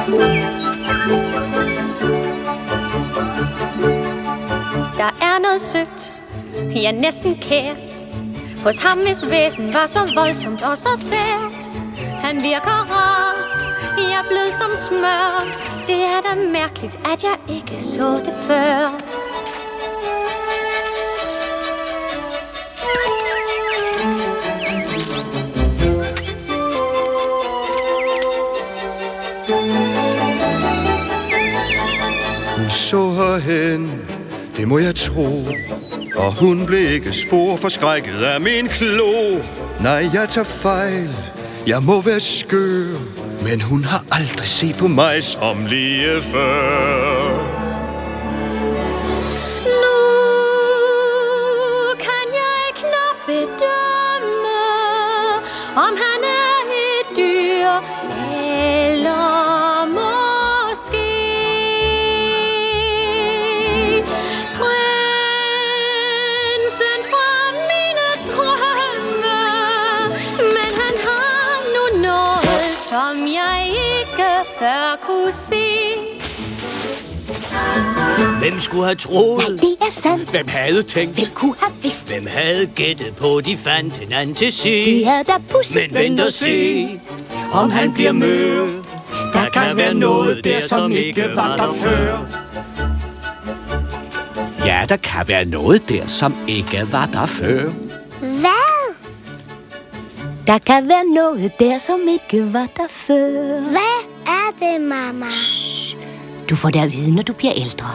Der er noget sødt, ja næsten kært, hos ham hvis væsen var så voldsomt og så sært. Han virker rar, jeg er blevet som smør. Det er da mærkeligt, at jeg ikke så det før. Hun så herhen, det må jeg tro, og hun blev ikke spor forskrækket af min klo. Nej, jeg tager fejl, jeg må være skør, men hun har aldrig set på mig som lige før. Nu kan jeg knap bedømme, om han er et dyr eller måske prinsen fra mine drømme. Men han har nu noget, som jeg ikke før kunne se. Hvem skulle have troet? Nej, det er sandt. Hvem havde tænkt? Hvem kunne have vidst? Hvem havde gættet på, de fandt hinanden til sidst? Det er da pudsigt. Men vent og se, om han bliver mør. Der kan være noget der, som ikke var der før. Ja, der kan være noget der, som ikke var der før. Hvad? Der kan være noget der, som ikke var der før. Hvad er det, mamma? Du får det at vide, når du bliver ældre.